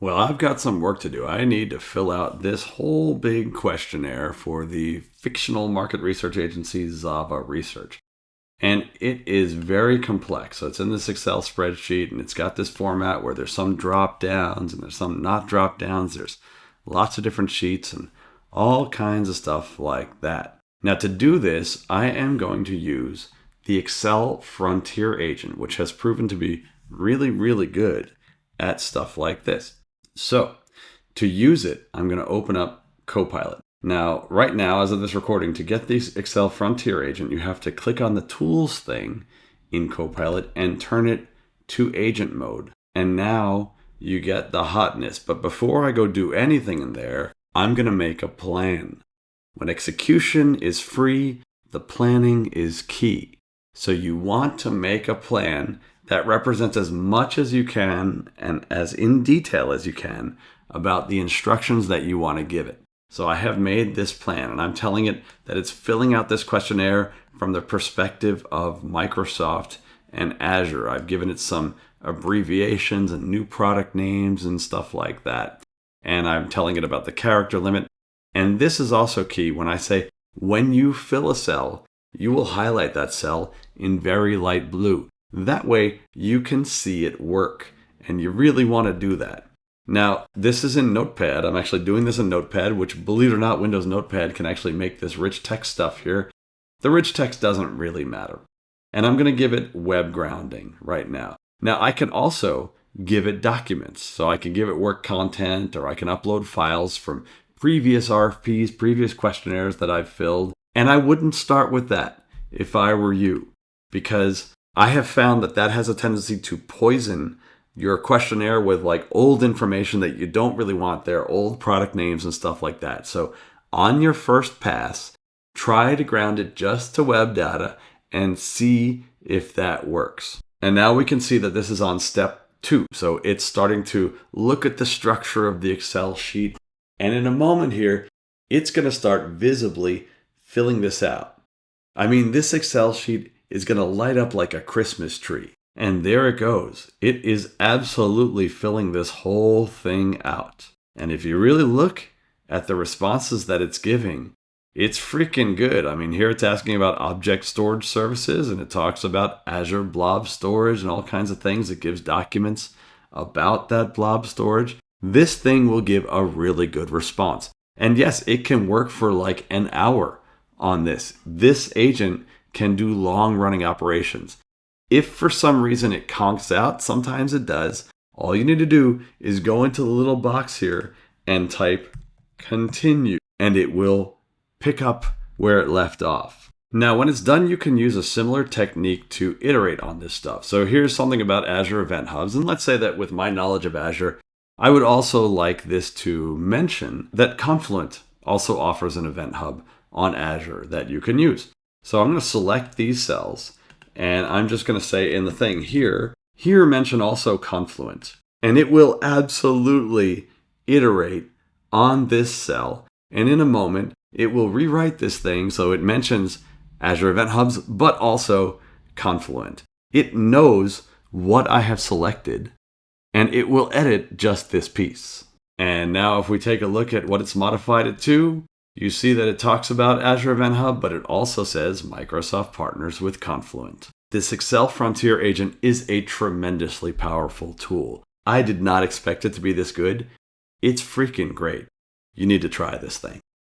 Well, I've got some work to do. I need to fill out this whole big questionnaire for the fictional market research agency Zava Research. And it is very complex. So it's in this Excel spreadsheet and it's got this format where there's some drop downs and there's some not drop downs. There's lots of different sheets and all kinds of stuff like that. Now, to do this, I am going to use the Excel Frontier Agent, which has proven to be really, really good at stuff like this. So to use it, I'm going to open up Copilot. Now, right now, as of this recording, to get this Excel Frontier Agent, you have to click on the Tools thing in Copilot and turn it to agent mode. And now you get the hotness. But before I go do anything in there, I'm going to make a plan. When execution is free, the planning is key. So you want to make a plan that represents as much as you can and as in detail as you can about the instructions that you want to give it. So I have made this plan and I'm telling it that it's filling out this questionnaire from the perspective of Microsoft and Azure. I've given it some abbreviations and new product names and stuff like that. And I'm telling it about the character limit. And this is also key when I say, when you fill a cell, you will highlight that cell in very light blue. That way you can see it work, and you really want to do that. Now, this is in Notepad. I'm actually doing this in Notepad, which, believe it or not, Windows Notepad can actually make this rich text stuff here. The rich text doesn't really matter. And I'm going to give it web grounding right now. Now, I can also give it documents. So I can give it work content, or I can upload files from previous RFPs, previous questionnaires that I've filled. And I wouldn't start with that if I were you, because I have found that that has a tendency to poison your questionnaire with like old information that you don't really want there, old product names and stuff like that. So on your first pass, try to ground it just to web data and see if that works. And now we can see that this is on step 2. So it's starting to look at the structure of the Excel sheet. And in a moment here, it's going to start visibly filling this out. I mean, this Excel sheet is going to light up like a Christmas tree. And there it goes. It is absolutely filling this whole thing out. And if you really look at the responses that it's giving, it's freaking good. I mean, here it's asking about object storage services, and it talks about Azure Blob Storage and all kinds of things. It gives documents about that blob storage. This thing will give a really good response. And yes, it can work for like an hour on this. This agent can do long running operations. If for some reason it conks out, sometimes it does, all you need to do is go into the little box here and type continue, and it will pick up where it left off. Now, when it's done, you can use a similar technique to iterate on this stuff. So here's something about Azure Event Hubs. And let's say that with my knowledge of Azure, I would also like this to mention that Confluent also offers an event hub on Azure that you can use. So I'm going to select these cells, and I'm just going to say in the thing here mention also Confluent. And it will absolutely iterate on this cell. And in a moment, it will rewrite this thing so it mentions Azure Event Hubs, but also Confluent. It knows what I have selected, and it will edit just this piece. And now if we take a look at what it's modified it to, you see that it talks about Azure Event Hub, but it also says Microsoft partners with Confluent. This Excel Frontier Agent is a tremendously powerful tool. I did not expect it to be this good. It's freaking great. You need to try this thing.